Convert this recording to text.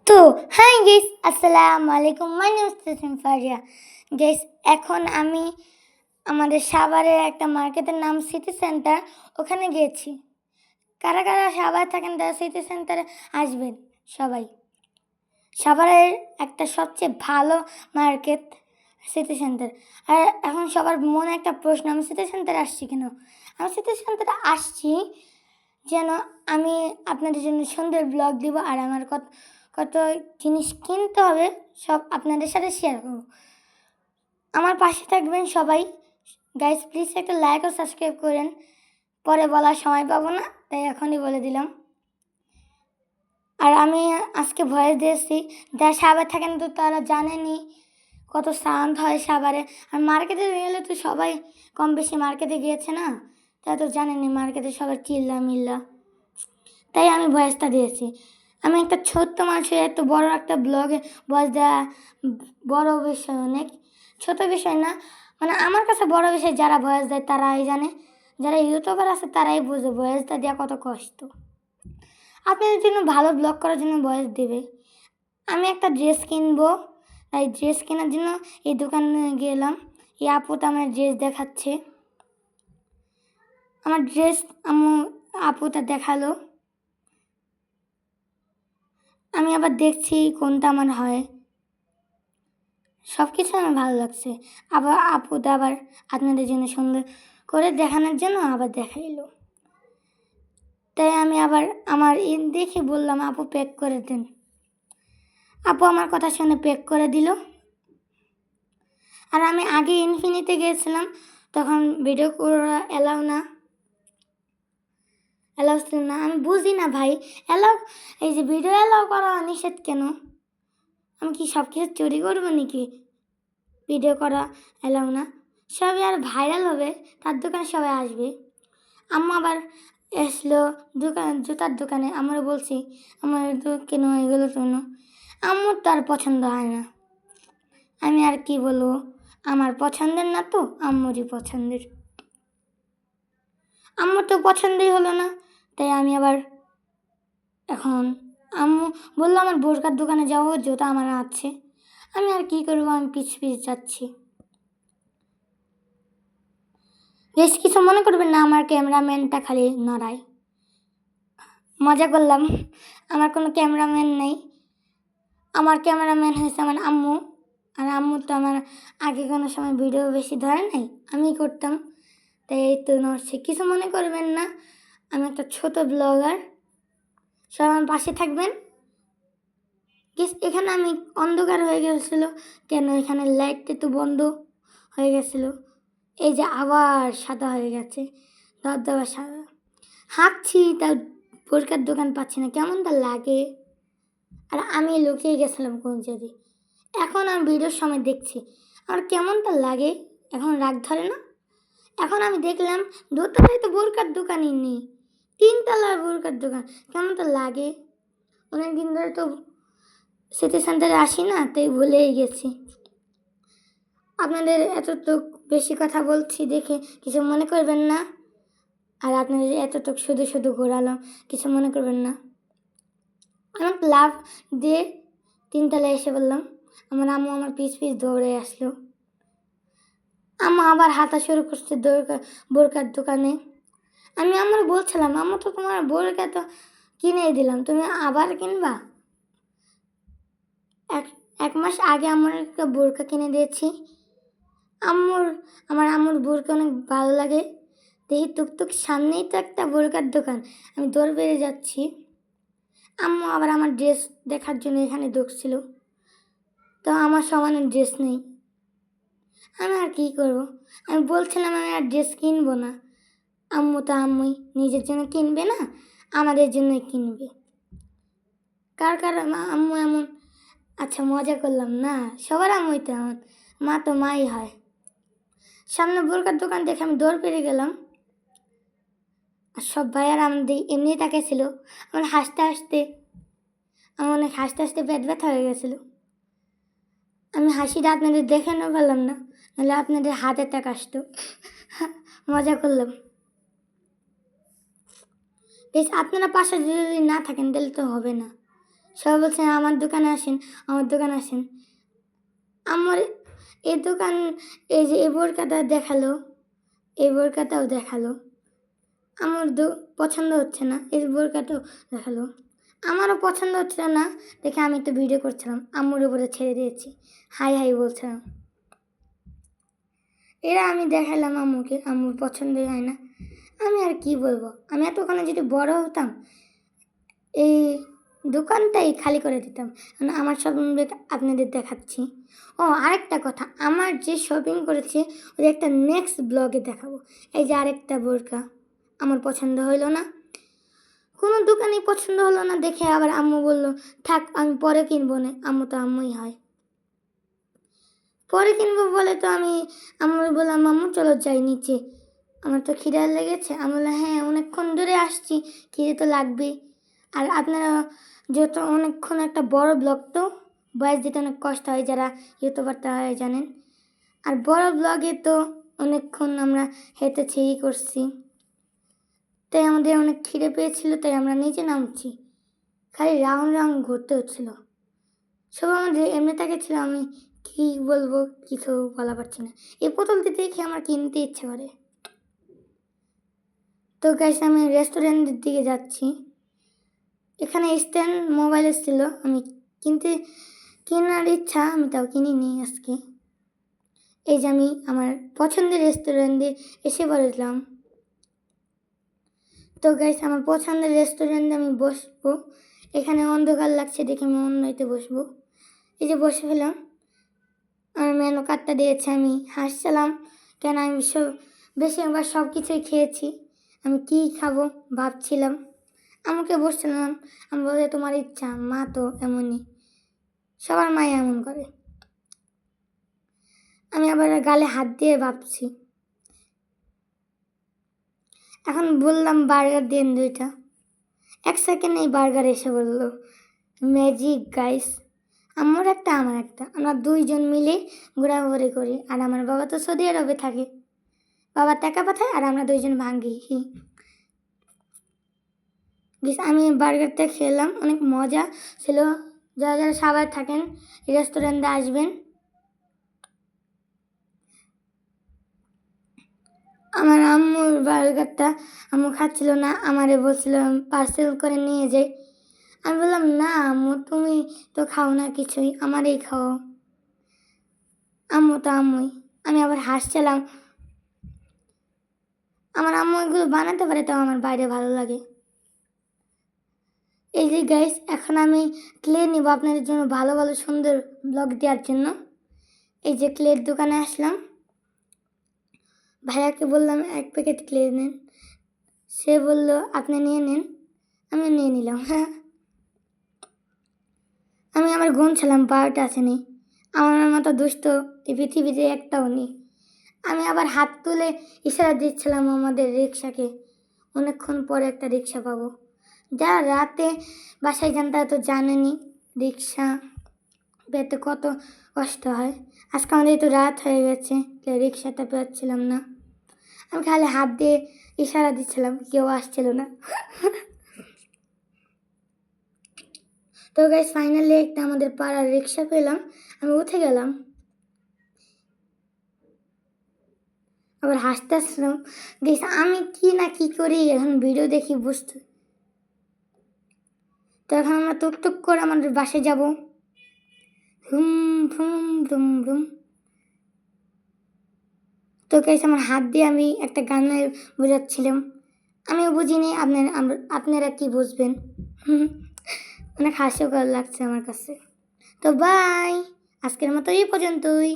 তো high guess, আসসালামু আলাইকুম। My name is Faria. Guess, এখন আমি আমাদের সাভারের একটা মার্কেটের নাম সিটি সেন্টার, ওখানে গিয়েছি। কারা কারা সাভার থাকেন তারা সিটি সেন্টারে আসবেন সবাই। সাভারের একটা সবচেয়ে ভালো মার্কেট সিটি সেন্টার। আর এখন সবার মনে একটা প্রশ্ন, আমি সিটি সেন্টারে আসছি কেন? আমি সিটি সেন্টারে আসছি যেন আমি আপনাদের জন্য সুন্দর ব্লগ দিব, আর আমার কত কত জিনিস কিনতে হবে সব আপনাদের সাথে শেয়ার করব। আমার পাশে থাকবেন সবাই। গাইস, প্লিজ একটা লাইক ও সাবস্ক্রাইব করেন। পরে বলার সময় পাবো না, তাই এখনই বলে দিলাম। আর আমি আজকে ভয়েস দিয়েছি, যারা সাভারে থাকেন তো তারা জানেনি কত সাউন্ড হয় সাভারে। আর মার্কেটে গেলে তো সবাই কম বেশি মার্কেটে গিয়েছে না, তারা তো জানেনি মার্কেটে সবাই চিল্লা মিল্লা, তাই আমি ভয়েসটা দিয়েছি। আমি একটা ছোট্ট মানুষের এত বড় একটা ব্লগে ভয়েস দেওয়া বড় বিষয়, অনেক ছোট বিষয় না। মানে আমার কাছে বড় বিষয়, যারা ভয়েস দেয় তারাই জানে, যারা ইউটিউবার আছে তারাই বুঝে ভয়েসটা দেওয়া কত কষ্ট। আপনাদের জন্য ভালো ব্লগ করার জন্য ভয়েস দেবে। আমি একটা ড্রেস কিনবো, তাই ড্রেস কেনার জন্য এই দোকানে গেলাম। এই আপুটা আমার ড্রেস দেখাচ্ছে, আমার ড্রেস আপুটা দেখালো। আমি আবার দেখছি কোনটা আমার হয়। সব কিছু আমার ভালো লাগছে। আবার আপুটা আবার আপনাদের জন্য সুন্দর করে দেখানোর জন্য আবার দেখাইলো, তাই আমি আবার আমার দেখে বললাম আপু প্যাক করে দেন। আপু আমার কথা শুনে প্যাক করে দিল। আর আমি আগে ইনফিনিতে গিয়েছিলাম, তখন ভিডিও করা অ্যালাউ ছিল না। আমি বুঝি না ভাই, অ্যালাউ এই যে ভিডিও অ্যালাউ করা নিষেধ কেন? আমি কি সব কিছু চুরি করবো নাকি? ভিডিও করা অ্যালাউ না, সবাই আর ভাইরাল হবে, তার দোকানে সবাই আসবে। আম্মা আবার এসলো জুতার দোকানে, আমরা বলছি আমার তো কেন এগুলো কেন, আম্মুর তো আর পছন্দ হয় না। আমি আর কি বলবো, আমার পছন্দের না তো আম্মুরই পছন্দের। আম্মুর তো পছন্দই হলো না, তাই আমি আবার এখন আম্মু বললো আমার বোরকার দোকানে যাবো, জুতা আমার আছে। আমি আর কি করবো, আমি পিছ যাচ্ছি। বেশ কিছু মনে করবেন না, আমার ক্যামেরাম্যানটা খালি নড়ায়, মজা করলাম। আমার কোনো ক্যামেরাম্যান নেই, আমার ক্যামেরাম্যান হয়েছে আমার আম্মু। আর আম্মু তো আমার আগে কোনো সময় ভিডিও বেশি ধরে নাই, আমি করতাম, তাই এই তো নড়ছে। কিছু মনে করবেন না, আমি একটা ছোট ব্লগার, সব আমার পাশে থাকবেন। এখানে আমি অন্ধকার হয়ে গেছিলো কেন, এখানে লাইটটা তো বন্ধ হয়ে গেছিলো, এই যে আবার সাদা হয়ে গেছে, ধবধবা সাদা। হাঁটছি, তার বোরকার দোকান পাচ্ছি না, কেমন তা লাগে। আর আমি লুকিয়ে গেছিলাম কোন জায়গায়। এখন আমি ভিডিওর সময় দেখছি আমার কেমনটা লাগে, এখন রাগ ধরে না। এখন আমি দেখলাম দোতলায় তো বোরকার দোকানই নেই, তিনতলার বোরকার দোকান, কেমনটা লাগে। অনেক দিন ধরে তো সিটি সেন্টারে আসি না, তাই ভুলেই গেছি। আপনাদের এতটুক বেশি কথা বলছি দেখে কিছু মনে করবেন না, আর আপনাদের এতটুক শুধু শুধু ঘোরালাম, কিছু মনে করবেন না। আমার লাভ দিয়ে তিনতলায় এসে বললাম, আমার আম্মু আমার পিছ দৌড়ে আসলো। আম্মু আবার হাঁটা শুরু করছে বোরকার দোকানে। আমি আমার বলছিলাম, আম্মু তো তোমার বোরকা তো কিনে দিলাম, তুমি আবার কিনবা? এক মাস আগে আমার একটা বোরকা কিনে দিয়েছি। আমার আম্মুর বোরকা অনেক ভালো লাগে। দেখি টুকটুক সামনেই তো একটা বোরকার দোকান, আমি দৌড় বেড়ে যাচ্ছি। আম্মু আবার আমার ড্রেস দেখার জন্য এখানে ঢুকছিল, তো আমার সমানের ড্রেস নেই। আমি আর কী করবো, আমি বলছিলাম আমি আর ড্রেস কিনবো না। আম্মু তো আম্মুই নিজের জন্য কিনবে না, আমাদের জন্যই কিনবে। কার আম্মু এমন? আচ্ছা, মজা করলাম না, সবার আম্মুই তো এমন, মা তো মাই হয়। সামনে বোরকার দোকান দেখে আমি দৌড় পেরে গেলাম। আর সব ভাইয়ারা আমাদের এমনি তাকিয়েছিল। আমার হাসতে হাসতে অনেক পেট ব্যথা হয়ে গেছিলো। আমি হাসিটা আপনাদের দেখে না পারলাম না, নাহলে আপনাদের হার্ট অ্যাটাক আসতো। মজা করলাম। বেশ, আপনারা পাশে যদি না থাকেন তাহলে তো হবে না। সবাই বলছে আমার দোকানে আসেন, আমার দোকানে আসেন। আমার এই দোকান, এই যে এই বোরকাটা দেখালো, এই বোরকাটাও দেখালো, আমার পছন্দ হচ্ছে না। এই বোরকাটাও দেখালো, আমারও পছন্দ হচ্ছিল না। দেখে আমি একটু ভিডিও করছিলাম, আম্মুর উপরে ছেড়ে দিয়েছি, হাই হাই বলছিলাম। এরা আমি দেখালাম আম্মুকে, আম্মুর পছন্দই হয় না। আমি আর কি বলবো, আমি এতক্ষণে যদি বড় হতাম এই দোকানটাই খালি করে দিতাম। আমার শপিং ব্যাগ আপনাদের দেখাচ্ছি। ও আরেকটা কথা, আমার যে শপিং করেছি ওই একটা নেক্সট ব্লগে দেখাবো। এই যে আরেকটা বোরকা আমার পছন্দ হইলো না, কোনো দোকানেই পছন্দ হলো না দেখে আবার আম্মু বলল থাক আমি পরে কিনবো না। আম্মু তো আম্মুই হয়, পরে কিনবো বলে তো আমি আম্মু বললাম আম্মু চলো যাই নিচে, আমার তো খিদে লেগেছে। আমি বললাম হ্যাঁ অনেকক্ষণ ধরে আসছি, খিদে তো লাগবেই। আর আপনারা যেহেতু অনেকক্ষণ একটা বড় ব্লগ, তো বয়স দিতে অনেক কষ্ট হয়, যারা ইউটিউবার তারা জানেন। আর বড় ব্লগে তো অনেকক্ষণ আমরা হেঁটেছি করছি, তাই আমাদের অনেক খিদে পেয়েছিল, তাই আমরা নিচে নামছি। খালি রাউন্ড রাউন্ড ঘুরতে হচ্ছিল। সব আমাদের এমনি তাকিয়েছিল, আমি কি বলবো কিছু বলা পারছি না। এই বোতলটি দেখে আমার কিনতে ইচ্ছে করে। তো গাইস আমি রেস্টুরেন্টের দিকে যাচ্ছি। এখানে স্ট্যান্ড মোবাইল এসেছিলো, আমি কেনার ইচ্ছা, আমি তাও কিনিনি আজকে। এই যে আমি আমার পছন্দের রেস্টুরেন্টে এসে পড়েছিলাম। তো গাইস আমার পছন্দের রেস্টুরেন্টে আমি বসবো। এখানে অন্ধকার লাগছে দেখে আমি অন্যতে বসবো। এই যে বসে ফেলাম, আমার মেনু কার্ডটা দিয়েছে, আমি হাসছিলাম কেন আমি বেশিরভাগ সব কিছুই খেয়েছি। আমি কী খাবো ভাবছিলাম, আমাকে বসছিলাম। আমি বলে তোমার ইচ্ছা, মা তো এমনই, সবার মাই এমন করে। আমি আবার গালে হাত দিয়ে ভাবছি। এখন বললাম বার্গার দিন 2টা, 1 সেকেন্ডেই বার্গার এসে বললো। ম্যাজিক গাইস, আমার একটা আমার একটা, আমরা 2জন মিলে ঘোরাঘুরি করি। আর আমার বাবা তো সৌদি আরবে থাকে, বাবা টাকা পাঠায় আর আমরা 2জন ভাঙি। আমি বার্গারটা খেলাম, অনেক মজা ছিল। যারা যারা সবাই থাকেন রেস্টুরেন্টে আসবেন। আমার আম্মুর বার্গারটা আম্মু খাচ্ছিল না, আমারে বলছিল পার্সেল করে নিয়ে যাই। আমি বললাম না আম্মু তুমি তো খাও না কিছুই, আমারই খাও। আম্মু তো আম্মুই। আমি আবার হাসছিলাম, আমার আম্মু এগুলো বানাতে পারে, তাও আমার বাইরে ভালো লাগে। এই যে গাইস এখন আমি ক্লে নিব আপনাদের জন্য, ভালো ভালো সুন্দর ব্লগ দেওয়ার জন্য। এই যে ক্লের দোকানে আসলাম, ভাইয়াকে বললাম 1 প্যাকেট ক্লে নেন, সে বলল আপনি নিয়ে নিন, আমি নিয়ে নিলাম। আমি আবার গুনছিলাম 12টা আসেনি, আমার মতো দুষ্ট এই পৃথিবীতে একটাও নেই। আমি আবার হাত তুলে ইশারা দিচ্ছিলাম আমাদের রিক্সাকে, অনেকক্ষণ পরে একটা রিক্সা পাবো। যারা রাতে বাসায় যান তারা তো জানেনই রিক্সা পেতে কত কষ্ট হয়। আজকে আমাদের তো রাত হয়ে গেছে, তাই রিক্সাটা পাচ্ছিলাম না। আমি খালি হাত দিয়ে ইশারা দিচ্ছিলাম, কেউ আসছিল না। তো গাইস ফাইনালি একটা আমাদের পাড়ার রিক্সা পেলাম, আমি উঠে গেলাম। আবার হাসতে আসলাম। গাইস আমি কি না কি করি এখন ভিডিও দেখি বুঝতে। তো এখন আমরা টুকটুক করে আমাদের বাসায় যাব। হুম ভুম ভুম ভুম। তো গাইস আমার হাত দিয়ে আমি একটা গানের বোঝাচ্ছিলাম, আমিও বুঝিনি, আপনারা কি বুঝবেন। অনেক হাস্যকর লাগছে আমার কাছে। তো বাই, আজকের মতো এই পর্যন্তই।